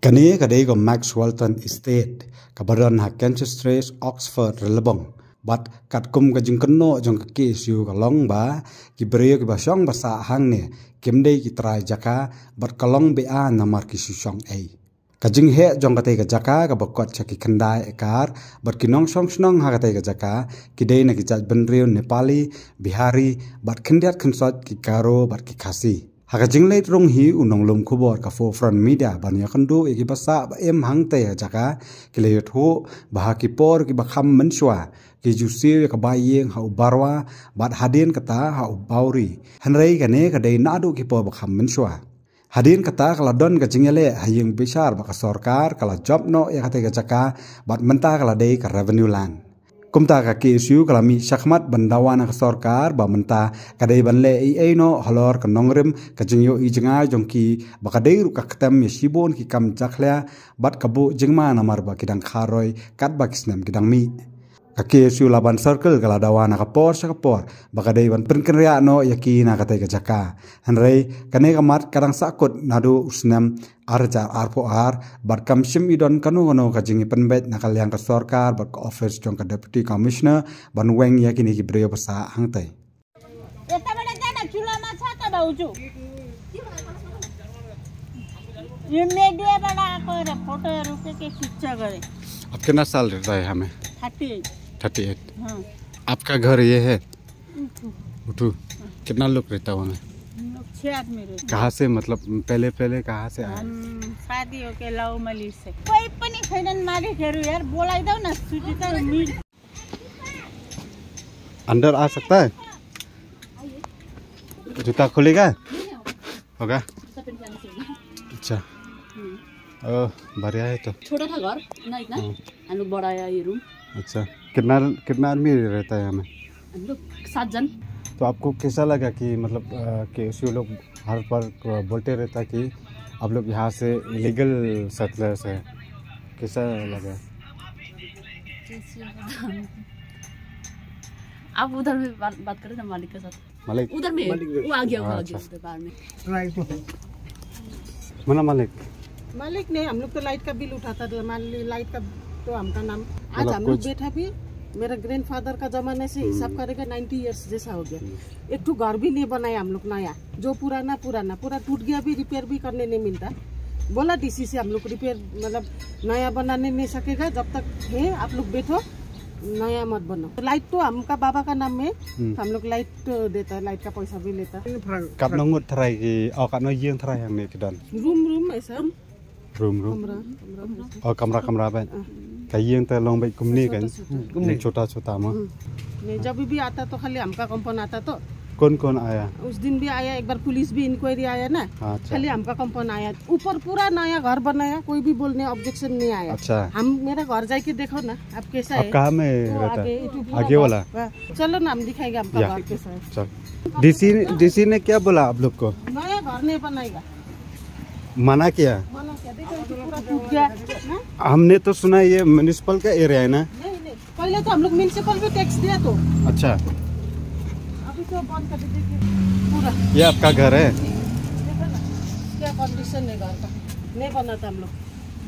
Kani kadai ko Max Walton Estate kabaran ha Canterbury Oxford relebong bat kat kum ka jing keno jong ka kesu ka long ba ki breyo ki basong basa hang ne kimdei ki trai jaka bat kalong be a namar ki susong ai kajing he jong ka ka jaka ka bakot chaki khandai ekar bat kinong song ha ka jaka ki dei na ki jat benrio Nepali Bihari bat khandiat khansot ki karo bat ki khasi haka jingleit rong hi unong lum khubor ka forefront media banya khandu eki basa ba em hang te jaka kile tho bah ki por ki bakham menswa ki jusi ka bayeng ha barwa bat hadin kata ha bauri hanrei kane ka dei nadu ki por bakham menswa hadin kata kala don ka jingele hayeng besar ba ka sarkar kala job no ya kata ka jaka bat menta kala dei ka revenue land kumta ka KSU kalami syakmat bandawana ka sarkar ba menta kadai banle ai no halor ka nongrim ka jingyo i jinga jongki ba kadai ru ka ktam ya sibon ki kam jakhla bat kabu jingma namar ba kidang kharoi kat ba kisnem kidang mi ka KSU laban circle kala dawana ka por sa ka por ba kadai ban penkenria no yakina ka tai ka jaka hanrei kane ka mat kadang sakut nadu usnam arja arpo ar bat kamsim idon kanu kanu ka jingi penbet nakal yang ka sarkar bat ka office jong ka deputy commissioner ban weng yakini ki breyo basa hangtai यता बडा जाना चुलामा छ त भाउजू ये मीडिया बडा आको रे फोटोहरु के खिच्छ गरे अब कितना साल रहता है हमें 38 हां आपका घर ये है उठू कितना लोग रहता है वहाँ 6 आदमी रहते कहाँ से मतलब पहले कहाँ से आए शादी हो के लाउ मली से कोई पनि छैनन् मालिकहरु यार बोलाइदाउ न सुति त मिल अंदर आ सकता है जूता खुलेगा होगा अच्छा बढ़िया है तो छोटा था घर ना इतना हम लोग बढ़ाया ये रूम अच्छा कितना आदमी रहता है हमें हम लोग 7 जन तो आपको कैसा लगा कि मतलब कि लोग हर पर बोलते रहता कि आप लोग यहाँ से इलीगल सेटलर्स है कैसा लगा आप उधर में बात करें ना मालिक के साथ मालिक उधर में वो आ गया उधर बाहर में मना मालिक नहीं हम लोग तो लाइट का बिल उठाता था लाइट का तो हमका नाम आज हम लोग बैठा भी मेरा ग्रैंडफादर का जमाने से हिसाब करेगा 90 इयर्स जैसा हो गया एक तो घर भी नहीं बनाया हम लोग नया जो पुराना पूरा टूट गया भी रिपेयर भी करने नहीं मिलता बोला डीसी से हम लोग रिपेयर मतलब नया बनाने नहीं सकेगा जब तक है आप लोग बैठो नया मत बनो लाइट तो हमका बाबा का नाम में हम लोग लाइट देता है लाइट का पैसा भी लेता कब नंगुत थराई की औकात नो यंग थराई हमने किधर रूम ऐसा रूम और कमरा पे कहीं तो लोग भाई घूमने गए छोटा में नहीं जब भी आता तो खाली हमका कंपन आता तो कौन आया उस दिन भी आया एक बार पुलिस भी इंक्वायरी आया ना खाली हमका कंपन आया ऊपर पूरा नया घर बनाया कोई भी बोलने ऑब्जेक्शन नहीं आया अच्छा हम मेरा घर जाके देखो ना अब कैसा है कहाँ में रहता है आगे वाला चलो ना हम दिखाएंगे आपका घर कैसा है चल डीसी ने क्या बोला आप लोग को नया घर नहीं बनाएगा मना किया देखो पूरा टूट गया हमने तो सुना ये म्युनिसिपल का एरिया है ना नहीं पहले तो हम लोग म्युनिसिपल भी टैक्स दिया तो अच्छा अभी तो बंद कर दीजिए पूरा ये आपका घर है देखो ना क्या कंडीशन है घर का नहीं बना था हम लोग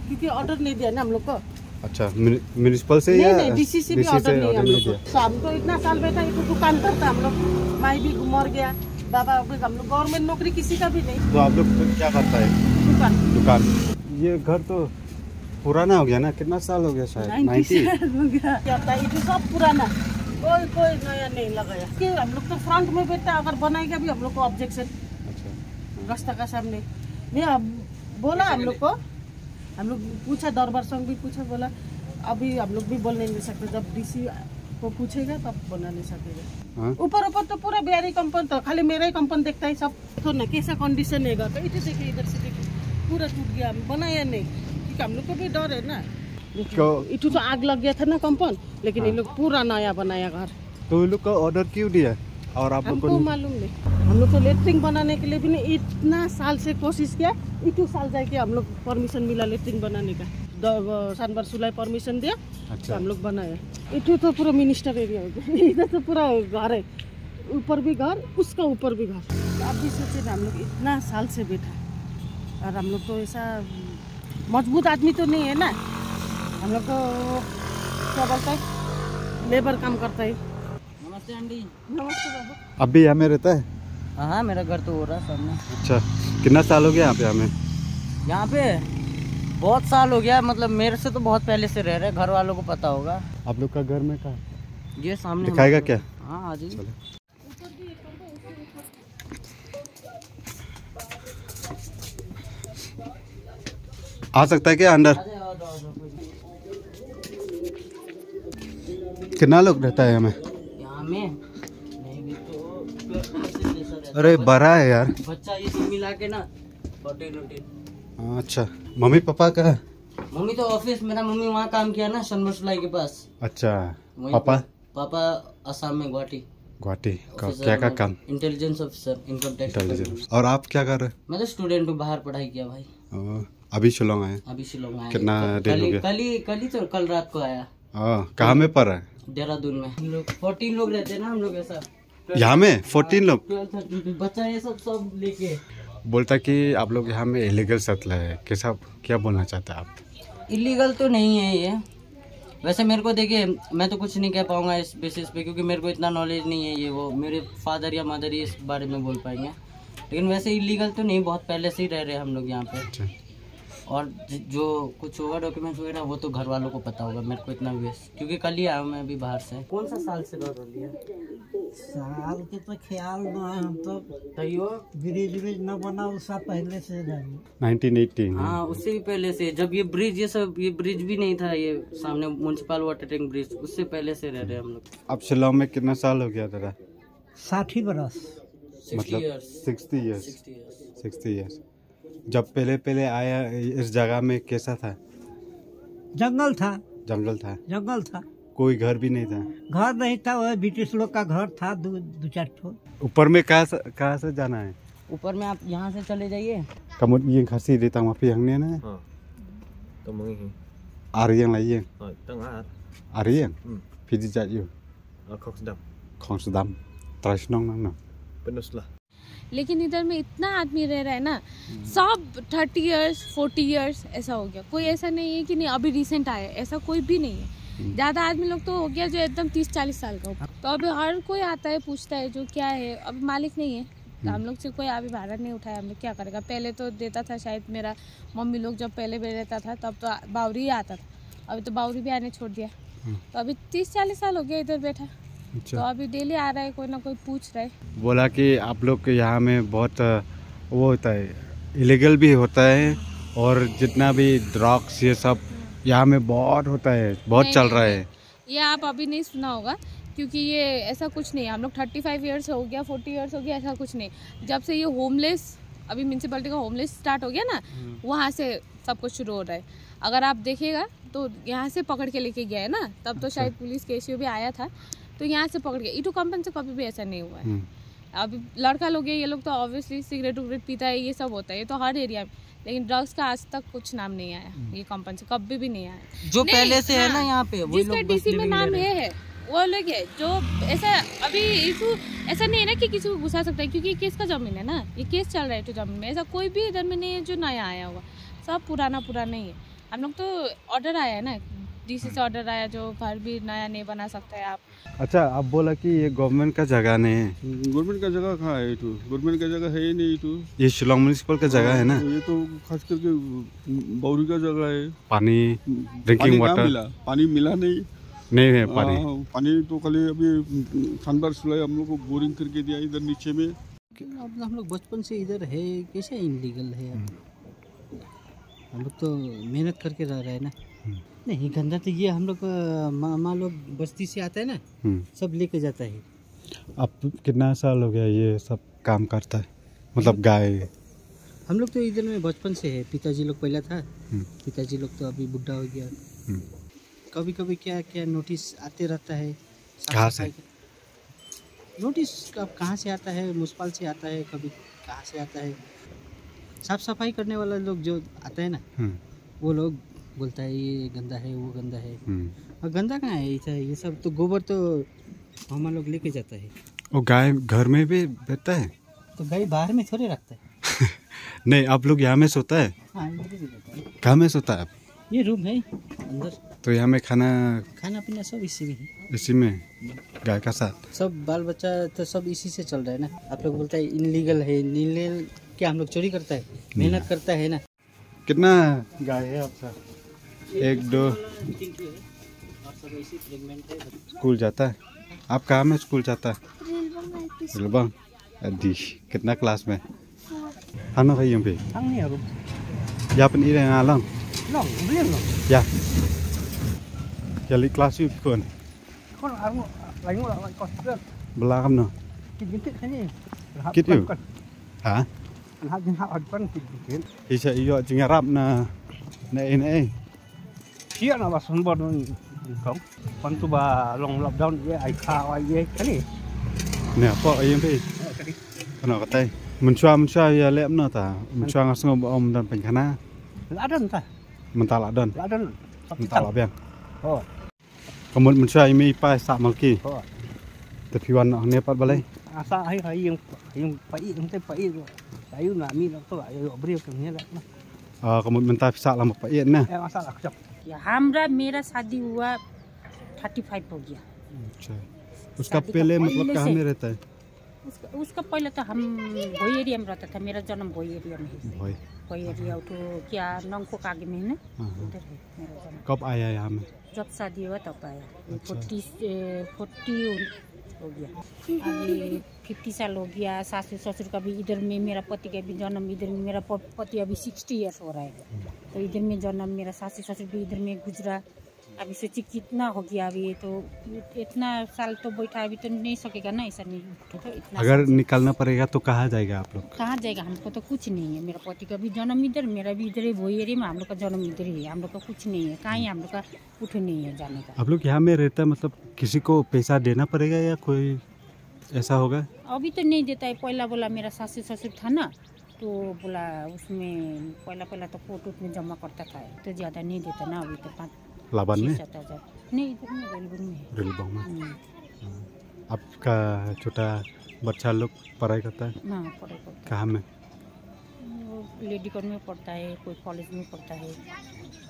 क्योंकि ऑर्डर नहीं दिया ना हम लोग को अच्छा म्युनिसिपल से या नहीं डीसी से भी ऑर्डर नहीं हम लोग को तो हमको इतना साल बैठा ये तो दुकान पर था हम लोग माई भी मर गया बाबा हम लोग गवर्नमेंट नौकरी किसी का भी नहीं तो आप लोग क्या करता है दुकान ये घर तो पुराना हो गया ना कितना साल हो गया शायद 90 हो गया ये सब पुराना कोई नया नहीं लगाया कि हम लोग तो फ्रंट में बैठा अगर बनाएगा भी हम लोग को ऑब्जेक्शन अच्छा रास्ता का सामने नहीं अब बोला हम लोग को हम लोग पूछा दरबार संघ भी पूछा बोला अभी हम लोग भी बोलने नहीं सकते जब डीसी को पूछेगा तब बना नहीं सकेगा ऊपर तो पूरा बिहारी कंपन तो खाली मेरा ही कंपन देखता है सब तो ना कैसा कंडीशन है तो इधर देखिए इधर से देखिए पूरा टूट गया बनाया नहीं क्योंकि हम लोग को भी डर है ना इटू तो आग लग गया था ना कंपन लेकिन ये लोग पूरा नया बनाया घर तो ये लोग का ऑर्डर क्यों दिया और आप हमको मालूम नहीं हम लोग तो लेटरिंग बनाने के लिए भी नहीं इतना साल से कोशिश किया इतू साल जाके हम लोग परमिशन मिला लेटरिंग बनाने का शानबार सुलाई परमिशन दिया अच्छा। तो हम लोग बनाया इटू तो पूरा मिनिस्टर एरिया हो गया इधर तो पूरा घर है ऊपर भी घर उसका ऊपर भी घर आप भी सोचे हम लोग इतना साल से बैठा और हम लोग तो ऐसा मजबूत आदमी तो नहीं है ना, हम लोग को क्या बोलता है, लेबर काम करता है। नमस्ते आंटी। नमस्ते बाबू। अभी यहाँ में रहता है? हाँ, मेरा घर तो हो रहा है सामने। अच्छा, कितना साल हो गया यहाँ पे? हमें यहाँ पे बहुत साल हो गया, मतलब मेरे से तो बहुत पहले से रह रहे, घर वालों को पता होगा। आप लोग का घर में कहाँ? ये सामने दिखाएगा क्या? हाँ, आ जाइए। आ सकता है क्या अंदर? कितना लोग रहता है हमें? यहाँ में नहीं भी तो अरे बड़ा है यार बच्चा, ये सब मिला के ना 14। अच्छा, मम्मी पापा का है? मम्मी तो ऑफिस, मेरा मम्मी वहाँ काम किया ना शनबरसलाई के पास। अच्छा, वहीं पापा? पापा असम में गुवाहाटी का क्या का काम? Intelligence officer, income tax. Intelligence. और आप क्या कर रहे मैं तो स्टूडेंट हूँ, बाहर पढ़ाई किया भाई। हो? अभी शिलोंग आए? अभी शिलोंग आया। कितना दिन हो गया? कल रात को आया। कहाँ में पढ़ रहे हैं? देहरादून में। हम लोग 14 लोग रहते हैं ना, हम लोग ऐसा। यहाँ में 14 लोग? 12 बच्चा ये सब लेके बोलता कि आप लोग यहाँ में इलीगल सेटलर है, कैसा क्या बोलना चाहते हैं आप? इलीगल तो नहीं है ये, वैसे मेरे को देखिए, मैं तो कुछ नहीं कह पाऊंगा इस बेसिस पे, क्योंकि मेरे को इतना नॉलेज नहीं है। ये वो मेरे फादर या मदर ही इस बारे में बोल पाएंगे, लेकिन वैसे इलीगल तो नहीं, बहुत पहले से ही रह रहे हैं हम लोग यहाँ पे। और जो कुछ होगा डॉक्यूमेंट्स वगैरह वो तो घर वालों को पता होगा, मेरे को इतना वेस्ट, क्योंकि कल ही आया हूँ मैं अभी बाहर से। कौन सा साल से रह रही है? साल के तो ख्याल न है, हम तो तैयो ब्रिज न बना उसका पहले से 1918। हाँ, उससे भी पहले से, जब ये ब्रिज भी नहीं था, ये सामने म्युनिसिपल वाटर टैंक ब्रिज, उससे पहले से रह रहे हैं हम लोग। अब शिलोंग में कितना साल हो गया तेरा? 60 बरस। मतलब 60 इयर्स। जब पहले आया इस जगह में कैसा था? जंगल था। जंगल था, कोई घर भी नहीं था? घर नहीं था, वह ब्रिटिश लोग का घर था, दो चार ठो। ऊपर में कहाँ से जाना है? ऊपर में आप यहाँ से चले जाइए। Kamu yang kasih di tang mapi yang ni na? Tong mengi. Ari yang lain yang? Tang ar. Ari yang? Pidi jat you? Khong sedam. Trash nong nong nong. Penuh lah. लेकिन इधर में इतना आदमी रह रहा है ना, सब 30 इयर्स 40 इयर्स ऐसा हो गया। कोई ऐसा नहीं है कि नहीं अभी रिसेंट आया, ऐसा कोई भी नहीं है। ज़्यादा आदमी लोग तो हो गया जो एकदम 30-40 साल का हो। तो अभी हर कोई आता है, पूछता है जो क्या है। अभी मालिक नहीं है तो हम लोग से कोई अभी भाड़ा नहीं उठाया, हम लोग क्या करेगा। पहले तो देता था शायद, मेरा मम्मी लोग जब पहले रहता था तब तो बावरी आता था, अभी तो बावरी भी आने छोड़ दिया। तो अभी 30-40 साल हो गया इधर बैठा। तो अभी डेली आ रहा है, कोई ना कोई पूछ रहा है। बोला कि आप लोग के यहाँ में बहुत वो होता है, इलीगल भी होता है, और जितना भी ड्रग्स ये सब यहाँ में बहुत होता है, बहुत चल रहा है। ये आप अभी नहीं सुना होगा, क्योंकि ये ऐसा कुछ नहीं है। हम लोग 35 इयर्स हो गया, 40 इयर्स हो गया, ऐसा कुछ नहीं। जब से ये होमलेस, अभी म्यूनसिपैलिटी का होमलेस स्टार्ट हो गया ना, वहाँ से सब कुछ शुरू हो रहा है। अगर आप देखिएगा तो यहाँ से पकड़ के लेके गया है ना, तब तो शायद पुलिस केसीओ भी आया था, तो यहाँ से पकड़ के। इटू कंपनी से कभी भी ऐसा नहीं हुआ है। अभी लड़का लोग ये लोग तो ऑब्वियसली सिगरेट उगरेट पीता है, ये सब होता है, ये तो हर एरिया में। लेकिन ड्रग्स का आज तक कुछ नाम नहीं आया, ये कंपनी से कभी भी नहीं आया। जो पहले से है ना यहाँ पे, वही जिसका लोग डीसी में नाम ये है वो लोग है जो ऐसा। अभी इशू ऐसा नहीं है ना कि किसी को घुसा सकता है, क्योंकि ये केस का जमीन है ना, ये केस चल रहा है तो जमीन में। ऐसा कोई भी इधर में नहीं है जो नया आया हुआ, सब पुराना ही है। हम लोग तो ऑर्डर आया है ना, डीसी से ऑर्डर आया, जो घर भी नया नहीं बना सकता है आप। अच्छा, आप बोला कि ये गवर्नमेंट का जगह नहीं है। गवर्नमेंट का जगह कहाँ है? तो गवर्नमेंट का जगह है ही नहीं। तो ये शिलोंग म्युनिसिपल का जगह है ना? ये तो खास करके बावरी का जगह है। पानी, ड्रिंकिंग वाटर पानी मिला नहीं है। पानी तो खाली अभी खानबार सुलाई हम लोग को बोरिंग करके दिया इधर नीचे में। हम लोग बचपन से इधर है, कैसे इनलीगल है? हम लोग तो मेहनत करके रह रहे हैं ना। नहीं गंदा तो ये हम लोग मामा लोग बस्ती से आता है ना, सब लेके जाता है। अब कितना साल हो गया ये सब काम करता है, मतलब गाय? हम लोग तो इधर में बचपन से है। पिताजी लोग पहला था, पिताजी लोग तो अभी बुढ़ा हो गया। कभी कभी क्या नोटिस आते रहता है। कहाँ से नोटिस? अब कहाँ से आता है, म्युनिसिपल से आता है, कभी कहाँ से आता है। साफ सफाई करने वाला लोग जो आता है ना, वो लोग बोलता है ये गंदा है, वो गंदा है। और गंदा कहाँ है? ये सब तो गोबर तो हम लोग लेके जाता है। और गाय घर में भी बैठता है? तो गाय बाहर में थोड़े रखता है। नहीं, आप लोग यहाँ में सोता है? हाँ इधर ही रहता है। कहाँ में सोता है आप? ये रूम है अंदर। तो यहाँ में खाना खाना पीना सब इसी में है। इसी में गाय का साथ? सब बाल बच्चा तो सब इसी से चल रहा है ना। आप लोग बोलता है इनलीगल है, इनलीगल क्या? हम लोग चोरी करता है, मेहनत करता है ना। कितना गाय है आपका? 1 2 और सब ऐसी प्रेगनेंट है। स्कूल जाता है? आप कहाँ में स्कूल जाता है? रिलबंग। अदी कितना क्लास में? Ano kayo yung Ang niya rum. Ya pen ire ngalang. Long, beliau long. Ya. Kali kelas yuk kon. Kon armo lain orang kos ber. Belakang no. Kit-kit kan ni. Kit yuk. Ha? Nah jin ha ad pan kit-kit. Isa iyo jingarap na ini. Sia na basun bod kong. Kon tu ba long lockdown ye ai kha ai ye kan ni. Nè, po ayun pe. Ano katay? Mensua ya lem no ta. Mensua ngasong om dan penkana. Ladan ta. Mental adon. Ladan. Mental abiang. Oh. Kemudian mensua imi pa sa malki. Oh. Tapi wan ne pat balai. Asa ai hai yang pai te pai tu. Ayu na mi tu ayu beri kan ni lah. Kemudian mental sa lama pa ien na. Asa lah kejap. हमारा मेरा शादी हुआ 35 हो गया। अच्छा। उसका पहले मतलब कहाँ में रहता है? उसका पहले तो हम भोई एरिया में रहता था। मेरा जन्म भोई एरिया में है। भोई एरिया तो क्या नंगको के आगे में है ना, उधर है मेरा जन्म। कब आया यहाँ में? जब शादी हुआ तब आया। 40 हो गया, अभी 50 साल हो गया। सासू ससुर का भी इधर में, मेरा पति का भी जन्म इधर में। मेरा पति अभी 60 इयर्स हो रहा है, तो इधर में जन्म। मेरा सासू ससुर भी इधर में गुजरा। अभी सोचिए कितना हो गया। अभी तो इतना साल तो बैठा, अभी तो नहीं सकेगा ना ऐसा नहीं। तो इतना अगर निकलना पड़ेगा तो कहाँ जाएगा आप लोग? कहाँ जाएगा? हमको तो कुछ नहीं है। मेरा पति का भी जन्म इधर, मेरा भी इधर है भोई एरिया में। हम लोग का जन्म इधर ही है। हम लोग का कुछ नहीं है, कहीं हम लोग का कुछ नहीं है जाने का। आप लोग यहाँ में रहता है मतलब किसी को पैसा देना पड़ेगा या कोई ऐसा होगा? अभी तो नहीं देता है। पहला बोला मेरा सासू ससुर था ना, तो बोला उसमें पहला तो कोर्ट में जमा करता था, तो ज़्यादा नहीं देता ना। अभी तो 5 लाबान में? 7 हज़ार नहीं, इधर में रेलबंग में है। रेलबंग में। आपका छोटा बच्चा लोग पढ़ाई करता है? हाँ, पढ़ाई करता है। कहाँ में? लेडीकॉन में पढ़ता है, कोई कॉलेज में पढ़ता है।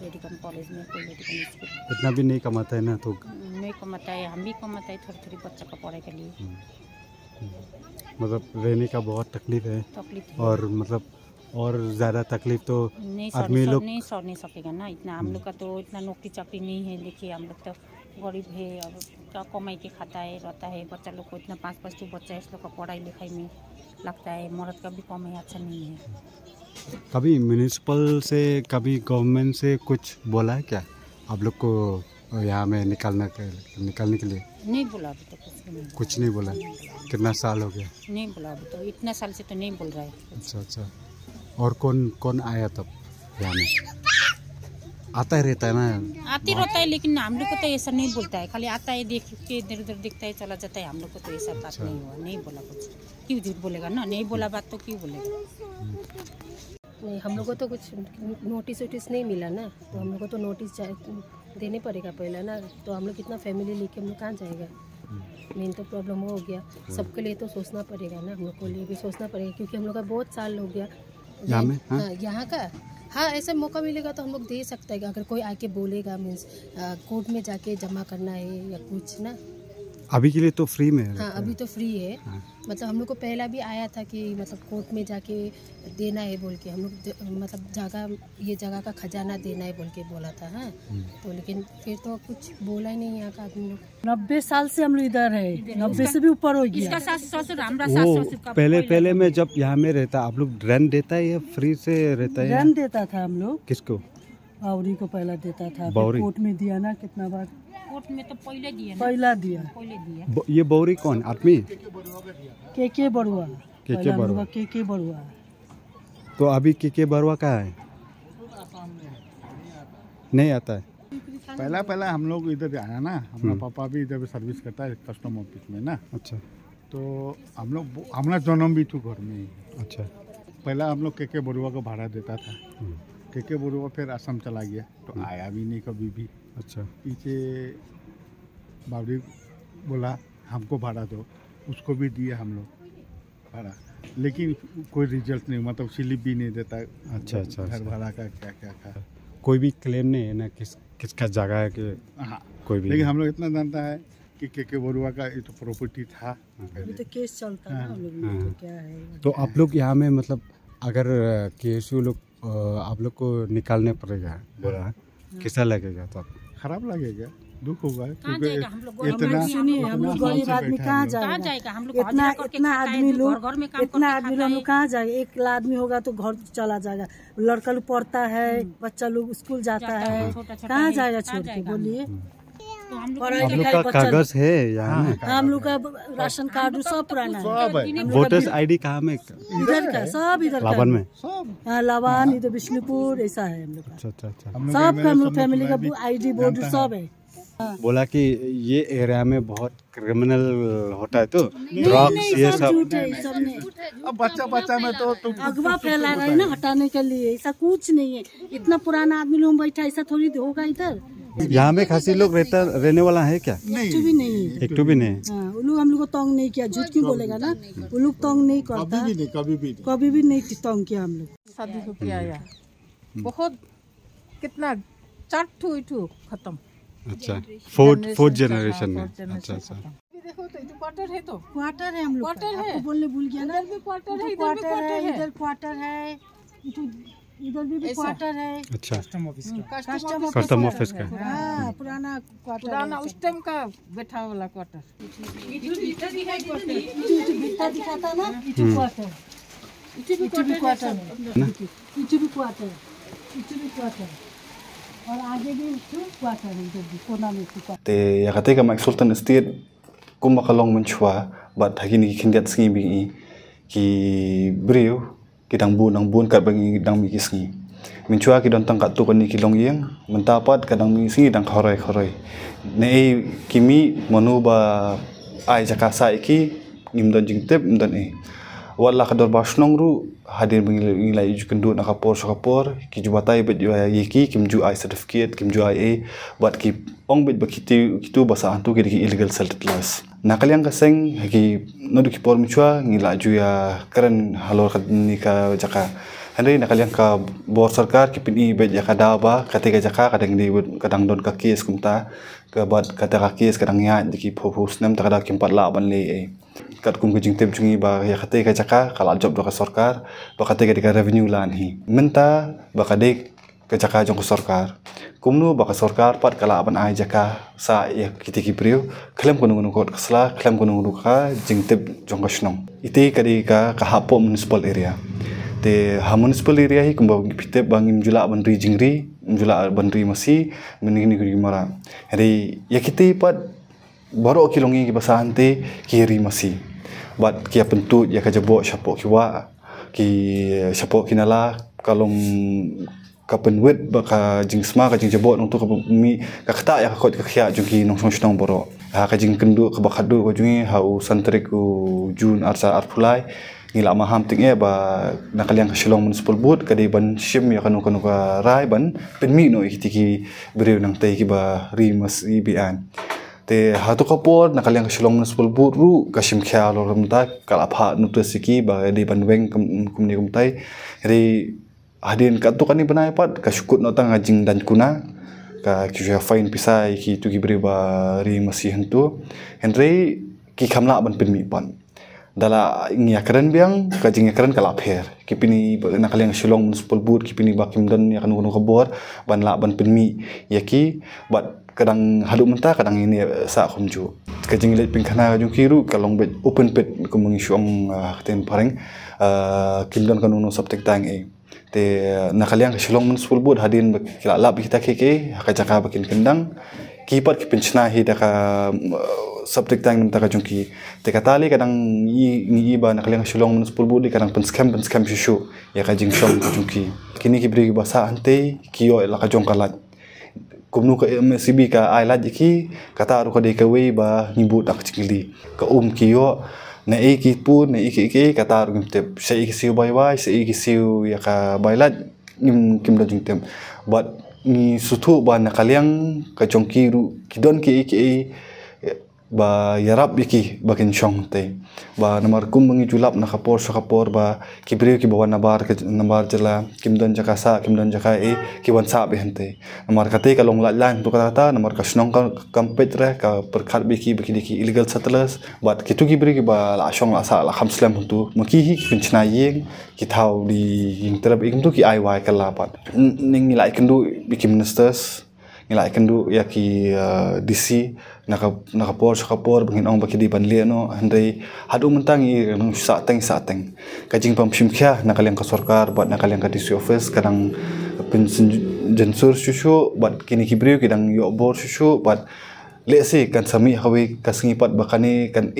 लेडीकॉन कॉलेज में, कोई लेडीकॉन स्कूल। इतना भी नहीं कमाता है ना, तो नहीं कमाता है, हम भी कमाता है थोड़ी बच्चा का पढ़ाई के लिए। मतलब रहने का बहुत तकलीफ है। तकलीफ है। और मतलब और ज़्यादा तकलीफ तो नहीं आदमी लोग नहीं सह नहीं सकेगा ना इतना। हम लोग का तो इतना नौकरी चाकरी नहीं है। देखिए हम लोग तो गरीब है, और क्या कमाई के खाता है, रहता है। बच्चा लोग को इतना 5-5 जो बच्चा है, इस लोग का पढ़ाई लिखाई में लगता है। मर्द का भी कमाई अच्छा नहीं है। कभी म्यूनिसिपल से, कभी गवर्नमेंट से कुछ बोला है क्या आप लोग को यहाँ में निकलने के लिए? नहीं बोला अभी तो कुछ नहीं बोला। कितना साल हो गया? नहीं बोला अभी तो, इतना साल से तो नहीं बोल रहा है। अच्छा। और कौन आया तब यहाँ में? आता ही रहता है ना? आती रहता है, लेकिन हम लोग को तो ऐसा नहीं बोलता है। खाली आता है, देख के इधर उधर देखता है, चला जाता है। हम लोग को तो ऐसा बात नहीं हुआ, नहीं बोला कुछ। क्यों झूठ बोलेगा ना? नहीं बोला बात तो क्यों बोलेगा? नहीं, हम लोग को तो कुछ नोटिस नहीं मिला ना, तो हम लोग को तो नोटिस देने पड़ेगा पहले ना। तो हम लोग कितना फैमिली लेके हम लोग कहाँ जाएगा? मेन तो प्रॉब्लम हो गया। सबके लिए तो सोचना पड़ेगा ना, हम लोग को लिए भी सोचना पड़ेगा, क्योंकि हम लोग का बहुत साल हो गया यहाँ में। हाँ, यहाँ का। हाँ, ऐसा मौका मिलेगा तो हम लोग दे सकते हैं। अगर कोई आके बोलेगा, मीन्स कोर्ट में जाके जमा करना है या कुछ ना। अभी के लिए तो फ्री में है। हाँ, अभी तो फ्री है। मतलब हम लोग को पहला भी आया था कि मतलब कोर्ट में जाके देना है बोल के, हम लोग मतलब ये जगह का खजाना देना है बोल के बोला था। हाँ, तो लेकिन फिर तो कुछ बोला ही नहीं यहाँ का आदमी लोग। 90 साल से हम लोग इधर है, 90 से भी ऊपर हो गया। इसका सास ससुर, हमारा सास ससुर का पहले में जब यहाँ में रहता, आप लोग रेंट देता है या फ्री से रहता है? रेंट देता था हम लोग। किसको? बावरी को पहला देता था, बावरी? कोर्ट में दिया ना कितना बार। कोर्ट में तो पहले दिया ना, पहला दिया। पहले दिया। ये बौरी कौन आदमी? के बरुआ। के बरुआ। तो अभी के बरुआ कहाँ है? नहीं आता है। पहला हम लोग इधर आया ना, हमारा पापा भी इधर सर्विस करता है कस्टम ऑफिस में ना। अच्छा। तो हम लोग, हमारा जन्म भी तो घर में ही। अच्छा। पहला हम लोग के बरुआ को भाड़ा देता था। के बरुआ फिर असम चला गया, तो आया भी नहीं कभी भी। अच्छा। पीछे बावरी बोला हमको भाड़ा दो, उसको भी दिया हम लोग भाड़ा। लेकिन कोई रिजल्ट नहीं, मतलब स्लिप भी नहीं देता। अच्छा घर भाड़ा का क्या क्या का कोई भी क्लेम नहीं है ना किसका जगह है कि हाँ, कोई भी। लेकिन हम लोग इतना जानता है कि के बरुआ का ये तो प्रॉपर्टी था। अभी तो केस चलता है ना हम लोग में, तो क्या है। तो आप लोग यहाँ में मतलब अगर केसु लोग आप लोग को निकालने पड़ेगा बोला, कैसा लगेगा? तो खराब लगेगा, दुख होगा, कहाँ जाएगा हम लोग? इतना सुनिए, हम लोग गरीब आदमी कहाँ जाएगा? हम लोग इतना आदमी लोग घर में काम इतना आदमी लोग हम लोग कहाँ जाएगा? एक आदमी होगा तो घर चला जाएगा, लड़का लोग पढ़ता है, बच्चा लोग स्कूल जाता है, कहाँ जाएगा छोड़ के? बोलिए। पढ़ाई आप लोग लिखाई का बच्चा कागज है यहाँ में? हम लोग का राशन कार्ड सब पुराना है। वोटर्स आईडी कहाँ में? इधर का सब इधर लावन में? यहाँ लावान, इधर विष्णुपुर, ऐसा है हम लोग का। अच्छा। सब हम लोग फैमिली का आईडी बोर्ड सब है। बोला कि ये एरिया में बहुत क्रिमिनल होता है, तो ड्रग्स ये सब। झूठ है, सब नहीं। अब बच्चा में तो अगवा फैला रहे हैं ना हटाने के लिए, ऐसा कुछ नहीं है। इतना पुराना आदमी लोग बैठा, ऐसा थोड़ी होगा इधर। यहाँ में खासी लोग रहने वाला है क्या? एक भी नहीं है। एक तो भी नहीं। हाँ, वो लोग हम लोग को तंग नहीं किया, झूठ क्यों बोलेगा ना? वो लोग तंग नहीं करता, कभी भी नहीं तंग किया हम लोग। शादी हो किया या बहुत कितना 4 ठू खत्म। अच्छा, फोर्थ जनरेशन में। अच्छा। देखो तो इधर क्वार्टर है, तो क्वार्टर है हम लोग। क्वार्टर है, आपको बोलने भूल गया ना। इधर भी क्वार्टर है, क्वार्टर है, इधर क्वार्टर है, इधर भी क्वार्टर है। अच्छा, कस्टम ऑफिस का। हाँ, पुराना क्वार्टर, पुराना उस टाइम का बैठा वाला क्वार्टर। बिट्टा दिखाता ना, इटू क्वार्टर, इटू भी क्वार्टर, और आगे भी क्वार्टर है, इधर भी कोना में क्वार्टर। ते ya kate ka Mike Sultan Estate kuma kalong menchua bat hagi ni kindiat singi bingi ki brio ki dang bun kat bangi dang mi kisngi menchua ki don tang kat tu kan ni kilong yang mentapat kadang mi singi dang khorai nei kimi manu ba ai jakasa iki ngimdon jingtep mdon wala kador basnong ru hadir ngilai ju kendut nak kapor ki jubatai bet ju yiki kim ju ai certificate kim ju ai buat ki ong bet bakiti kitu basa antu ki illegal settlements nakaliang kaseng hagi nodu ki por michua ngila ju ya keren halor kadni ka jaka henry nakaliang ka bor sarkar ki pini bet jaka daba katika jaka kadang don ka kes kumta ka bat kata ka kes kadang ya diki phopus nem ta kada kim patla ban le kat kum kejing tem chungi ba ya khate ka jaka kala job do ka sarkar ba khate ka revenue lan hi menta ba kadek ka jaka jong ka sarkar kumnu ba ka sarkar pat kala ban ai jaka sa ya kiti ki priu klem kunu kot kasla klem kunu ka jing tem jong ka snong ite kadi ka hapo municipal area te ha municipal area hi kumba pite bangim jula ban ri jingri jula ban ri masi menini ki mara hari ya kiti pat baru kilongi ki basante kiri masi bat kia pentut ya kajabo syapok kiwa ki syapok kinala kalong kapenwet baka jingsma ka jingjabo nong tu ka mi ka kata ya kot ka khia jungki nong song boro ha ka jing kendu ka bakadu ka jungi ha u santrik u jun arsa arpulai ngila maham ting ba nakaliang ka Shillong municipal board kadi ban shim ya kanu ka rai ban penmi no ikitiki beriu nang tai ki ba rimas iban te hatu kapor nakaliang ka Shillong municipal board ru kasim khya lo ramta kala pha nutrasiki ba di banweng kumni kumtai ri hadin ka tu kani banai pat ka syukut notang ajing dan kuna ka kisya fine pisai ki tu gibri ba ri masih hentu henry ki khamla ban penmi pan dala ngia keren biang ka jing keren kala pher ki pini nakaliang Shillong municipal board ki pini bakim dan ya kanu kabor ban la ban penmi yaki bat kadang halu mentah kadang ini sa khumju kajing let pingkhana jung kiru kalong bet open pit ko mangisyong ten pareng kimdon kanunu subtek tang te nakaliang Shillong municipal board hadin kila lab kita keke hakajaka bakin kendang kipat ki penchna hi daka subtek tang mentaka jungki te katali kadang ni ba nakaliang Shillong municipal board kadang penscam shishu ya kajing shong jungki kini ki bri basa ante kiyo la kajong kalat kumnu ka MSB ka ailat iki kata ru ka de ka we ba nyibut ak cingli ka kiyo na iki pun na iki kata ru ngimtep sei ki siu bai sei ki siu ya ka bailat kim da jingtem but ni sutu ba nakaliang ka jongki ru kidon ki ba yarap biki bakin shong te ba namar kum bangi julap na kapor ba kibriu ki bawan nabar ke nabar jela kimdon jakasa kimdon jaka ki wan sa be hente namar kate kalong lan tu kata namar kasnong kampet re ka perkhat biki diki illegal settlers but kitu kibriu ki ba la shong la sa la khamslam huntu maki hi pinchna yeng ki thau di ing terap ing tu ki ai wai kala pat ning lai kendu biki ministers ngilai kendu ya ki DC nakapor bangin ong baki di banli no handai hadu mentang i nang sateng kajing pam simkhya nakaliang ka sarkar bat nakaliang ka DC office kadang jensur susu bat kini kibriu kidang yo bor susu bat lesi kan sami hawi kasngi pat bakani kan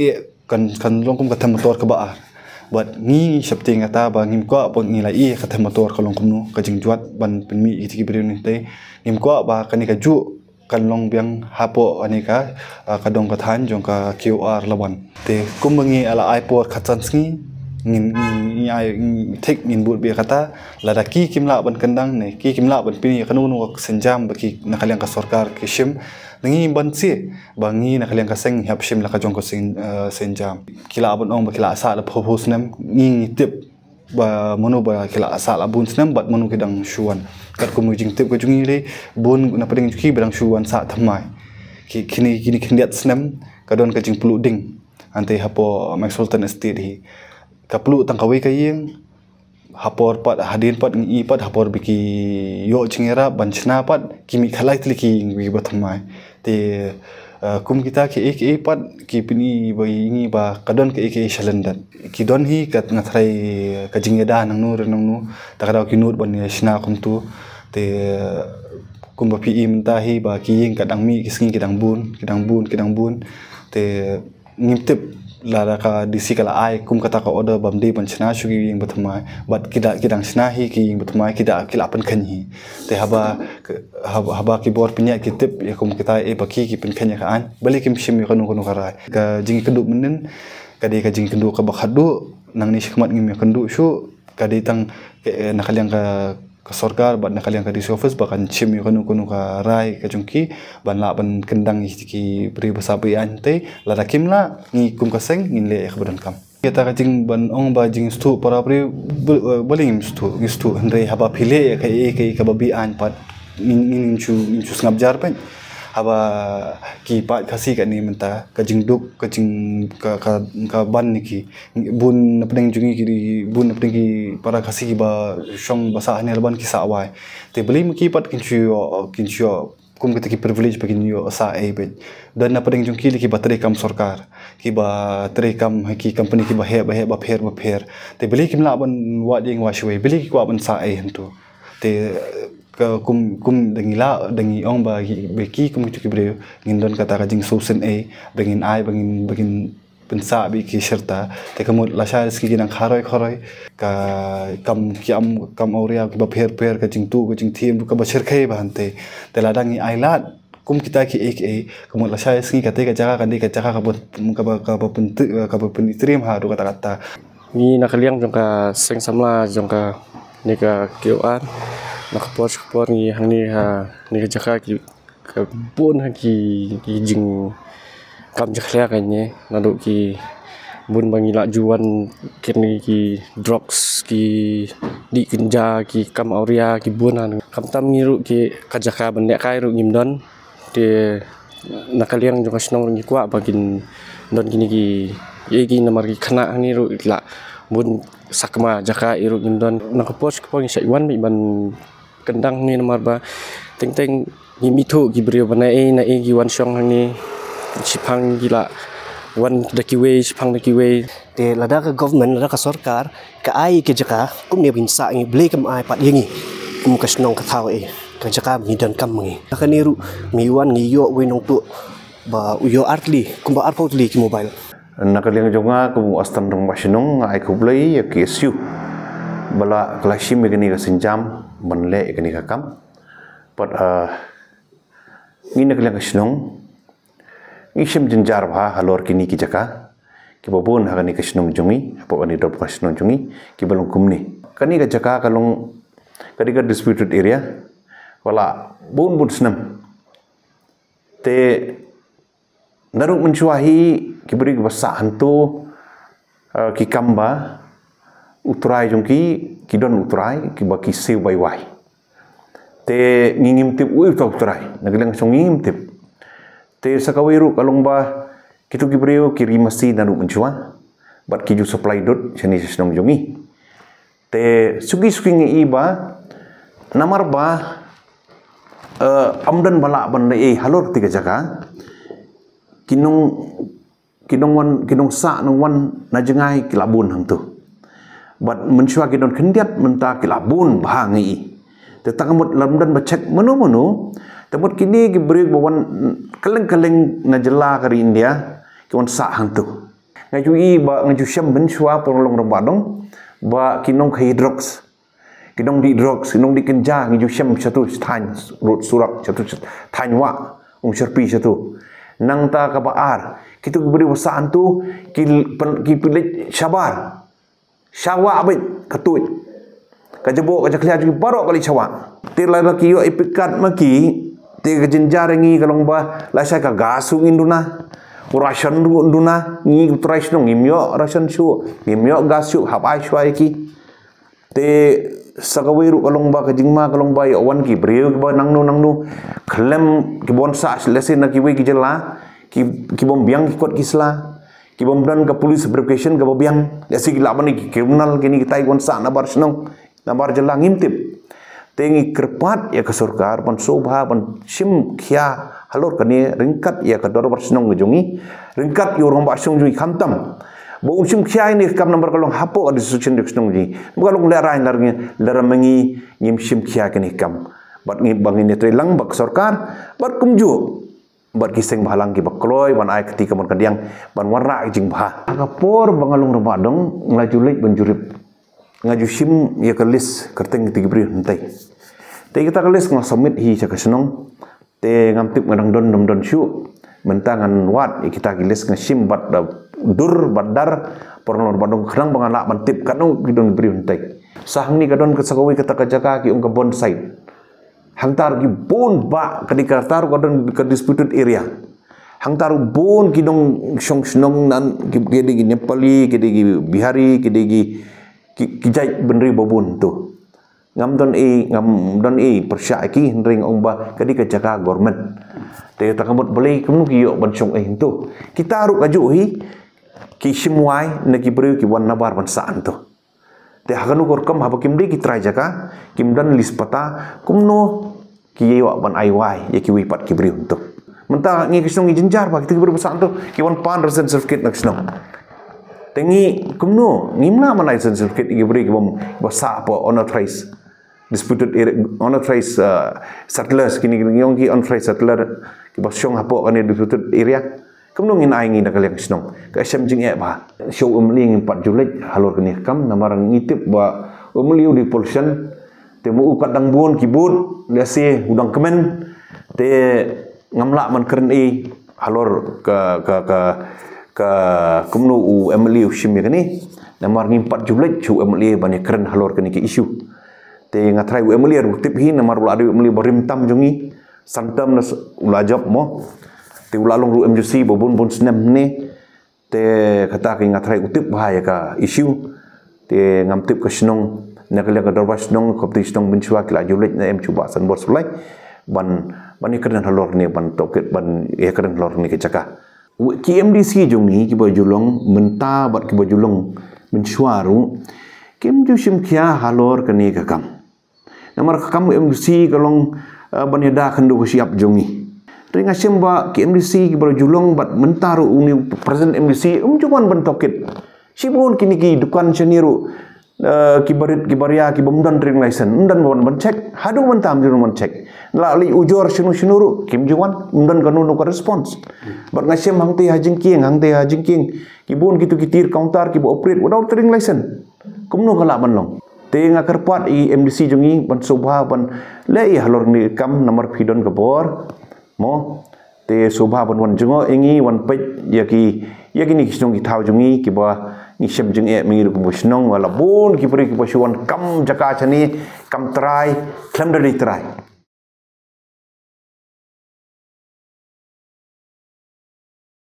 kan longkum katam motor ka baar bat ngi sabting ata bangim ko pang ngilai katam motor ka longkum no kajing juat ban penmi iti kibriu ni te nim ko ba kani ka ju kan long biang hapo anika kadong kathan jong ka QR lawan te kumbangi ala iPod khatsan sngi ngin ai tek ngin but bi kata ladaki kimla ban kendang ne ki kimla ban pini kanun wak senjam baki nakaliang ka sarkar kishim ngi ban si bangi nakaliang ka seng hap shim la ka jong ko senjam kila ban ong bakila sa la phobos nam ngi tip ba monu ba kila asal abun senam bat monu kidang shuan kat ko mujing tip ko jungi le bun na pading ki berang shuan sa thamai kini kendiat senam kadon kajing pelu ding ante hapo Max Sultan Estate hi ka pelu tang kawi kayeng hapor pat hadin pat ngi pat hapor biki yo chingera banchna pat kimi khalai tliki ngi bathamai te kum kita ke pat ki pini bai ngi ba kadon ke shalandan ki don hi kat ngathrai ka jingeda nang nu takada ki nur ban shna kum tu te kum ba pi imta hi ba ki ying kadang mi kisngi kidang bun te ngimtip lara ka disi kala ai kum kata ka order bamde ban chna shugi ying bathamai bat kidang shna hi ki ying bathamai kida kilapan khanhi te haba ki bor pinya ki tip ya kum kita baki ki pin khanya ka an balik kim shim ka nu karai ka jingi kendu menen ka jingi kendu ka bakhadu nang ni shikmat ngim kendu shu ka tang nakaliang ka sarkar bat nakaliang ka DC office bakan chim ka nu ka rai ka jungki ban la ban kendang ki pri basabi ante la kimla ngi kum ka seng ngin le khbaran kam kita ka jing ban ong ba jing stu para pri boling stu hndai haba phile ka babi an pat ning chu ngap jar pen haba ki pat khasi ka ni menta ka jing duk ka jing ka ban niki bun napdeng jungi ki bun napdeng ki para khasi ki ba shong basa hanel ban ki sa wai te beli ki pat kinchu kum kita ki privilege bagin yo sa be dan napdeng jungi ki ba kam sarkar ki ba kam ki company ki ba pher te beli kim la ban wa ding wa shwe beli ki wa ban sa hentu te kum dengi ong ba beki kum itu kibreu ngindon kata kajing susen bengin pensa bi ki serta te kamut lasha ski ginang kharoi ka kam auria ki ba pher kajing thim ka ba serkhei ba hante te ladangi ailat kum kita ki kamut lasha ski kate ka jaga ka ba penitrim ha do kata ni nakaliang jongka seng samla jongka nika QR nakapor ni hang ni ni jaka ki bun ki jing kam jaklia kanye nadu ki bun bangila juan kini ki drugs ki di kenja ki kam auria ki bunan kam tam ngiru ki kajaka bende kai ru ngimdon de nakaliang jong snong ni kwa bagin don kini ki namar ki khana ni ru la bun sakma jaka iru ngimdon nakapor ni saiwan mi ban kendang ni nomor ba teng ngimitu gibriu banai na giwan syong ni sipang gila wan dakiwe sipang dakiwe te lada ka government lada ka sarkar ka ai ke jaka kum ne binsa ngi ble kam ai pat yengi kum ka snong ka thau ka jaka mi dan kam ngi ka niru mi wan ngi yo we nong tu ba yo artli kum ba artli ki mobile nakaliang jonga kum astam dong basinong ai ku blai ya kesu bala klashim gani ka sinjam banle gani ka kam pat ngina kaliang kasnong ngishim jinjar bha halor kini ki jaka ki babun ha gani kasnong jongi apo ani dop kasnong jongi ki balong kumni kani ka jaka kalong kadi ka disputed area wala bun snam te naruk mencuahi ki beri ki basa hantu ki kamba utrai jongki ki don utrai ki baki seu bai wai te ngingim tip ui utrai nagilang song ngingim tip te sakawiru kalong ba kitu ki beri ki rimasi naruk mencua bat ki ju supply dot chani senong jongi te sugi ngi iba namar ba amdan bala ban halor tiga jaka kinong sa nong wan na jengai kilabun hang tu bat mensyua kidon kendiat menta kilabun bahangi te takamut lamdan bacek menu temut kini ki beri bawan keleng na jela kari India kiwan sa hang tu ngajui ba ngaju syam mensyua porlong rabadong ba kinong hydrox kinong di drugs kinong di kenja ngaju syam satu tan rut surak satu tanwa serpi satu nang ta kabaar kitu beri wasaan tu ki pilit sabar syawa abit ketut kajebo kajaklia juga barok kali syawa tirla laki yo ipikat maki te kajenjarengi kalong ba lasai ka gasu induna urashan induna ngi utrais nong imyo rasan su imyo gasu hapai syai ki te sakawiru kalong ba kajingma kalong ba yawan ki beriu ba nangnu klem ki bonsa lesin na ki we ki jela ki bom biang ki kot kisla ki bom dan ka police verification ka biang lesi ki laban ki kriminal kini kita ikon sa nabar senong nabar jela ngimtip tengi kerpat ya ke sarkar pan sobha pan sim khia halor kani ringkat ya ka dor bar senong ngejongi ringkat yo rong ba song jui khamtam bo sim khia ini kam nomor kalong hapo adi sucin dik senong ji kalong lerai larnya laramangi ngim sim khia kini kam bat ngi bangin ni lang bak sarkar bat kumju bat kiseng bahalang ki bakloi ban ai ketika mon kadiang ban warna jing bah akapor bangalung rabadong ngajulik banjurip ngaju sim ya kelis kerteng tiga beri hentai te kita kelis ngah submit hi ca kesenong te ngamtip ngadang don syu mentangan wat kita kelis ngah sim bat dur badar pornor badong kerang bangalak mantip kanong kidon beri hentai sahang ni kadon kesakawi kata kajaka ki ung kebon site hangtar ki bon ba ketika tar kadon ke disputed area hangtar bon kidong song senong nan kidegi Nepali kidegi Bihari kidegi kijai benri babun tu ngam don e persya ki ring ong ba ketika jaga government te takamut beli kemu ki yo ban song tu kita ru kaju hi ki simwai na ki beri ki wan nabar ban saan tu te hakanu korkam haba kimdi ki try jaka kimdan lispata kumno ki yo ban aiwai ya ki wipat ki beri untuk mentah ngi kisong jenjar ba kita beri besar tu ki wan pan resident certificate nak senong tengi kumno ngimna man license certificate ki beri ki bom basa apa unauthorized disputed unauthorized settlers kini ngong ki unauthorized settler ki basyong hapo kan disputed area kumno ngin ai ngi nak liang senong ka sem jing e ba show umling 4 Julai halor kini kam namarang ngitip ba umliu di pollution te mu ukat dang bun kibut lesi udang kemen te ngamla man keren e halor ke kumno u MLA ushim kini namar ngim 4 Julai chu MLA bani keren halor kini ke isu te ngatrai u MLA rutip hi namar ula adu MLA barim tam jongi santam na ulajab mo te ulalong ru MJC bobon bon snem ni te kata ki ngatrai utip bahaya ka isu te ngamtip ke senong nakala ka dorbas nong kopti senong benchua kila Julai na em cuba san bor sulai ban keren halor ni ban toket ban keren halor ni ke caka KMDC jongi ki bajulong menta bat ki bajulong mensuaru kim ju sim kia halor kani kakam namar kakam MDC kalong baneda kandu siap jongi ringa sim ba KMDC ki bajulong bat mentaru uni present MDC cuman bentoket sibun kini ki dukan seniru kibaria ki bomdan ring license undan ban cek hadu mentam juru man cek lali ujor sinu kim juan undan kanu no response bar ngasem hangte hajingking kibun kitu kitir counter ki operate without ring license kumno kala banlong te ngakerpat i MDC jongi ban sobha ban lei halor ni kam nomor pidon kabor mo te sobha ban wan jongo ingi wan pej yakini kisong kitau jongi ki ba ni syam jeng e mingir ku busnong wala bon ki puri ki pasuan kam jaka chani kam try klam dari try